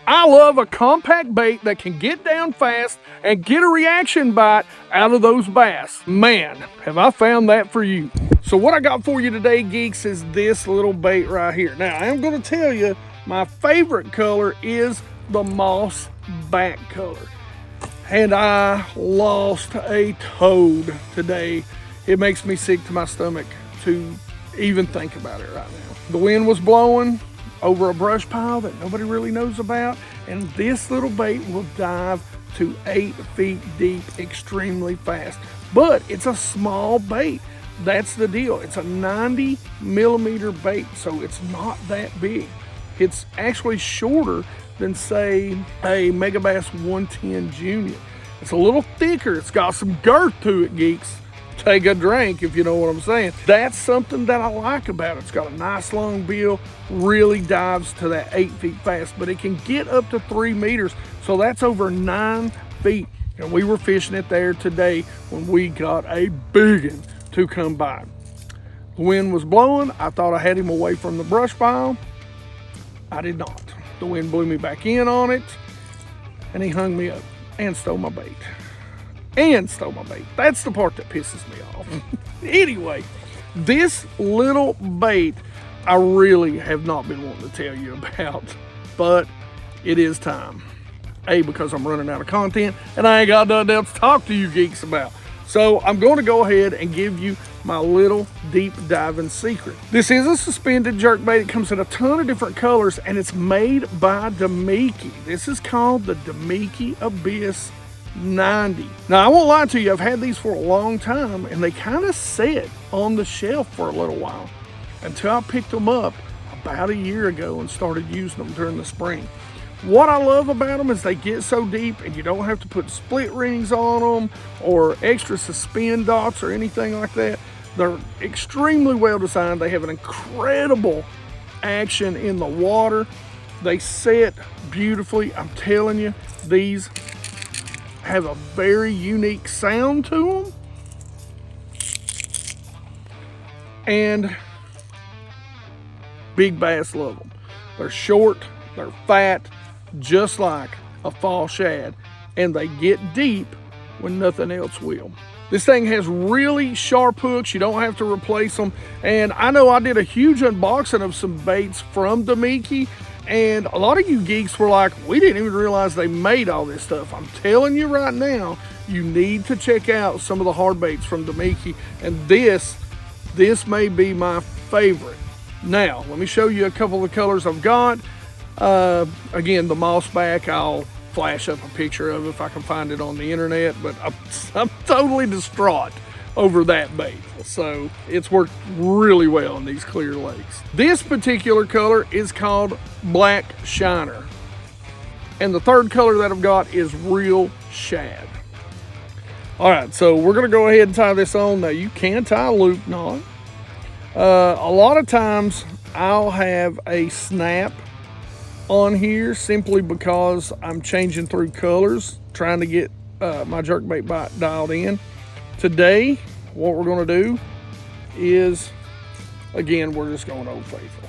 I love a compact bait that can get down fast and get a reaction bite out of those bass. Man, have I found that for you. So what I got for you today, geeks, is this little bait right here. Now, I am going to tell you my favorite color is the moss back color. And I lost a toad today. It makes me sick to my stomach to even think about it right now. The wind was blowing over a brush pile that nobody really knows about, and this little bait will dive to 8 feet deep extremely fast. But it's a small bait. That's the deal. It's a 90 millimeter bait, so it's not that big. It's actually shorter than, say, a Megabass 110 Junior. It's a little thicker. It's got some girth to it, geeks. Take a drink if you know what I'm saying. That's something that I like about it. It's got a nice long bill, really dives to that 8 feet fast, but it can get up to 3 meters, so that's over 9 feet. And we were fishing it there today when we got a big one to come by. The wind was blowing. I thought I had him away from the brush pile. I did not. The wind blew me back in on it, and he hung me up and stole my bait. That's the part that pisses me off. Anyway, this little bait I really have not been wanting to tell you about, but it is time. A, because I'm running out of content and I ain't got nothing else to talk to you geeks about. So I'm going to go ahead and give you my little deep diving secret. This is a suspended jerkbait. It comes in a ton of different colors and it's made by Damiki. This is called the Damiki Abyss 90. Now, I won't lie to you, I've had these for a long time and they kind of sat on the shelf for a little while until I picked them up about a year ago and started using them during the spring. What I love about them is they get so deep and you don't have to put split rings on them or extra suspend dots or anything like that. They're extremely well designed. They have an incredible action in the water. They set beautifully. I'm telling you, these have a very unique sound to them. And big bass love them. They're short, they're fat, just like a fall shad, and they get deep when nothing else will. This thing has really sharp hooks. You don't have to replace them. And I know I did a huge unboxing of some baits from Damiki, and a lot of you geeks were like, we didn't even realize they made all this stuff. I'm telling you right now, you need to check out some of the hard baits from Damiki, and this may be my favorite. Now, let me show you a couple of the colors I've got. Again, the moss back, I'll flash up a picture of it if I can find it on the internet, but I'm totally distraught over that bait. So it's worked really well in these clear lakes. This particular color is called Black Shiner. And the third color that I've got is Real Shad. All right, so we're gonna go ahead and tie this on. Now you can tie a loop knot. A lot of times I'll have a snap on here simply because I'm changing through colors, trying to get my jerkbait bite dialed in. Today, what we're gonna do is, again, we're just going Old Faithful.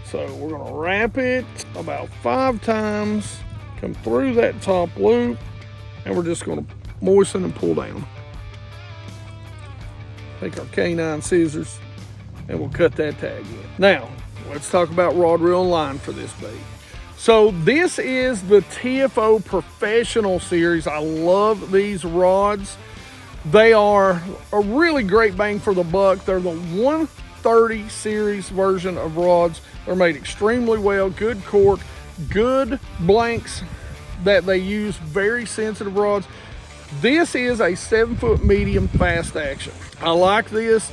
So we're gonna wrap it about 5 times, come through that top loop, and we're just gonna moisten and pull down. Take our canine scissors and we'll cut that tag in. Now, let's talk about rod, reel, and line for this bait. So this is the TFO Professional Series. I love these rods. They are a really great bang for the buck. They're the 130 series version of rods. They're made extremely well, good cork, good blanks that they use, very sensitive rods. This is a 7-foot medium fast action. I like this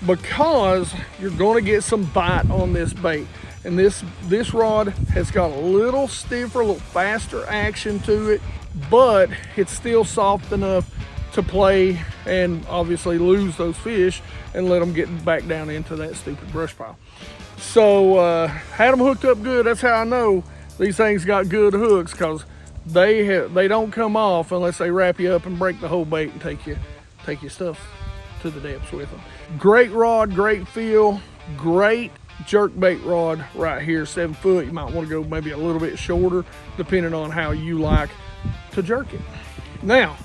because you're going to get some bite on this bait. And this rod has got a little stiffer, a little faster action to it, but it's still soft enough to play and obviously lose those fish and let them get back down into that stupid brush pile. So had them hooked up good. That's how I know these things got good hooks, because they don't come off unless they wrap you up and break the whole bait and take your stuff to the depths with them. Great rod, great feel, great jerkbait rod right here, 7 foot. You might want to go maybe a little bit shorter, depending on how you like to jerk it. Now,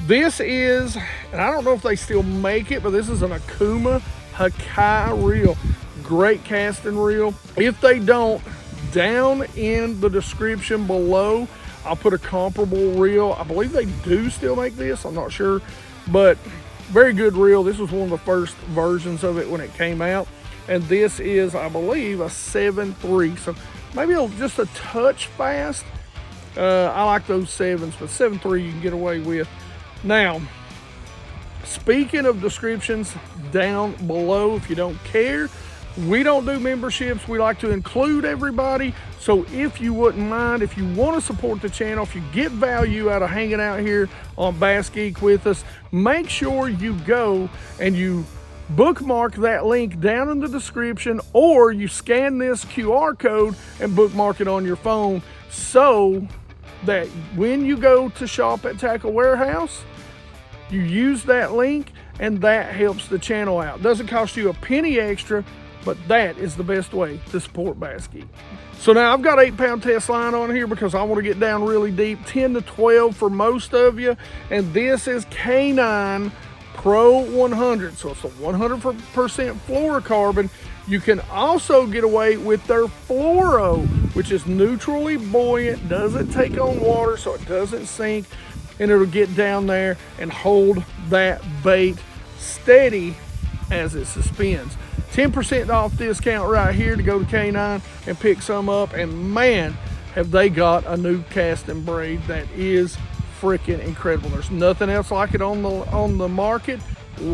this is, and I don't know if they still make it, but this is an Akuma Hakai reel. Great casting reel. If they don't, down in the description below, I'll put a comparable reel. I believe they do still make this, I'm not sure, but very good reel. This was one of the first versions of it when it came out, and this is, I believe, a 7.3, so maybe just a touch fast. I like those 7s, but 7.3 you can get away with. Now, speaking of descriptions down below, if you don't care, we don't do memberships. We like to include everybody. So if you wouldn't mind, if you want to support the channel, if you get value out of hanging out here on BassGeek with us, make sure you go and you bookmark that link down in the description, or you scan this QR code and bookmark it on your phone, so that when you go to shop at Tackle Warehouse, you use that link, and that helps the channel out. Doesn't cost you a penny extra, but that is the best way to support BassGeek. So now I've got 8-pound test line on here because I want to get down really deep, 10 to 12 for most of you, and this is K9 Pro 100, so it's a 100% fluorocarbon. You can also get away with their fluoro, which is neutrally buoyant, doesn't take on water, so it doesn't sink, and it'll get down there and hold that bait steady as it suspends. 10% off discount right here to go to K9 and pick some up, and man, have they got a new casting braid that is freaking incredible. There's nothing else like it on the market.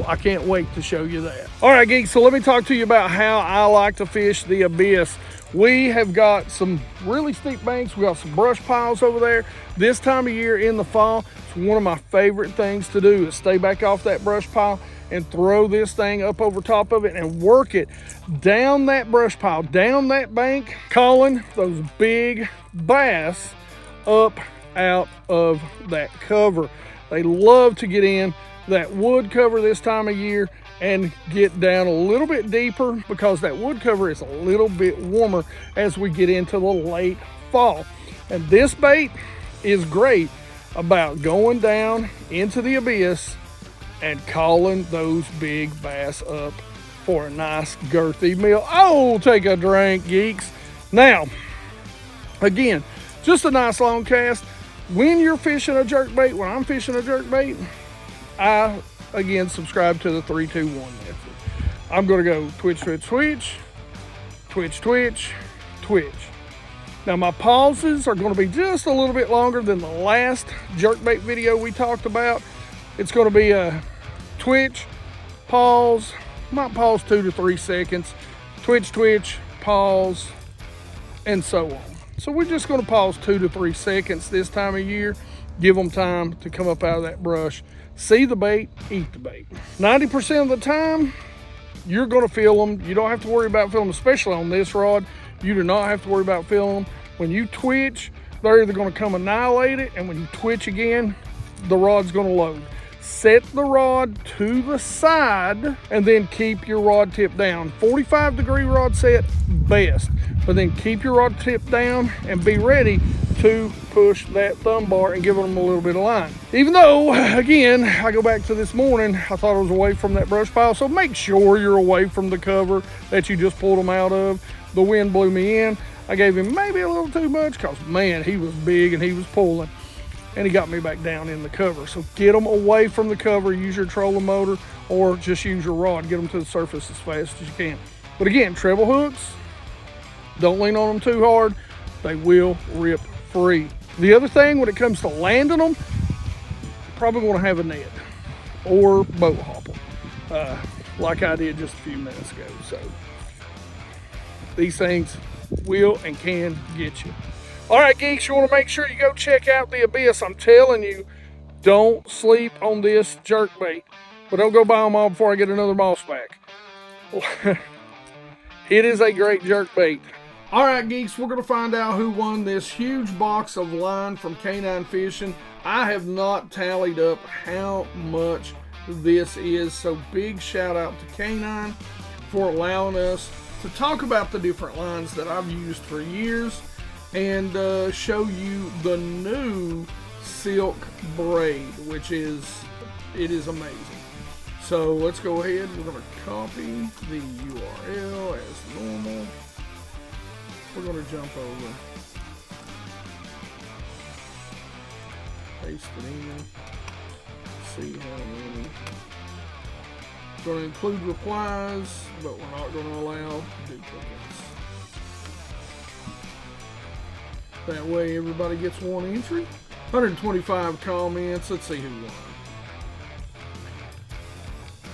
I can't wait to show you that. All right, geeks, so let me talk to you about how I like to fish the Abyss. We have got some really steep banks. We got some brush piles over there. This time of year in the fall, it's one of my favorite things to do is stay back off that brush pile and throw this thing up over top of it and work it down that brush pile, down that bank, calling those big bass up out of that cover. They love to get in that wood cover this time of year and get down a little bit deeper, because that wood cover is a little bit warmer as we get into the late fall. And this bait is great about going down into the abyss and calling those big bass up for a nice girthy meal. Oh, take a drink, geeks. Now, again, just a nice long cast. When you're fishing a jerkbait, when I'm fishing a jerkbait, I, again, subscribe to the 3-2-1 method. I'm gonna go twitch, twitch, twitch, twitch, twitch, twitch. Now my pauses are gonna be just a little bit longer than the last jerkbait video we talked about. It's gonna be a twitch, pause, might pause 2 to 3 seconds, twitch, twitch, pause, and so on. So we're just gonna pause 2 to 3 seconds this time of year, give them time to come up out of that brush, see the bait, eat the bait. 90% of the time, you're gonna feel them. You don't have to worry about feeling them, especially on this rod. You do not have to worry about feeling them. When you twitch, they're either gonna come annihilate it, and when you twitch again, the rod's gonna load. Set the rod to the side and then keep your rod tip down. 45-degree rod set, best. But then keep your rod tip down and be ready to push that thumb bar and give them a little bit of line. Even though, again, I go back to this morning, I thought I was away from that brush pile, so make sure you're away from the cover that you just pulled them out of. The wind blew me in. I gave him maybe a little too much because, man, he was big and he was pulling. And he got me back down in the cover. So get them away from the cover, use your trolling motor, or just use your rod. Get them to the surface as fast as you can. But again, treble hooks, don't lean on them too hard. They will rip free. The other thing when it comes to landing them, you probably want to have a net or boat hopper, like I did just a few minutes ago. So these things will and can get you. All right, geeks, you want to make sure you go check out the Abyss. I'm telling you, don't sleep on this jerkbait. But don't go buy them all before I get another moss back. It is a great jerkbait. All right, geeks, we're going to find out who won this huge box of line from K9 Fishing. I have not tallied up how much this is, so big shout out to K9 for allowing us to talk about the different lines that I've used for years and show you the new silk braid, which is amazing. So let's go ahead. We're going to copy the URL as normal. We're going to jump over, paste it in, see how many. We're going to include replies, but we're not going to allow duplicates. That way everybody gets one entry. 125 comments. Let's see who won.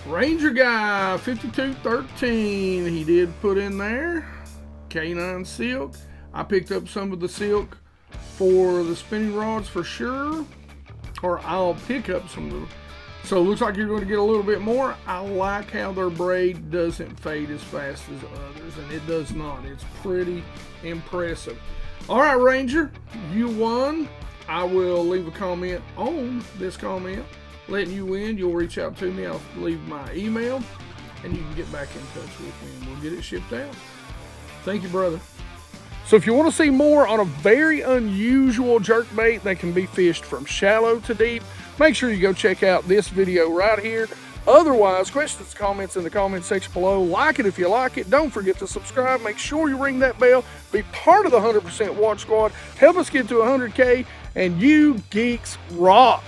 Ranger Guy 5213. He did put in there K9 silk. I picked up some of the silk for the spinning rods for sure, or I'll pick up some of them. So it looks like you're going to get a little bit more. I like how their braid doesn't fade as fast as others, and it does not. It's pretty impressive. All right, Ranger, you won. I will leave a comment on this comment letting you in. You'll reach out to me. I'll leave my email, and you can get back in touch with me, and we'll get it shipped out. Thank you, brother. So if you want to see more on a very unusual jerkbait that can be fished from shallow to deep, make sure you go check out this video right here. Otherwise, questions, comments in the comment section below. Like it if you like it. Don't forget to subscribe. Make sure you ring that bell. Be part of the 100% Watch Squad. Help us get to 100K, and you geeks rock.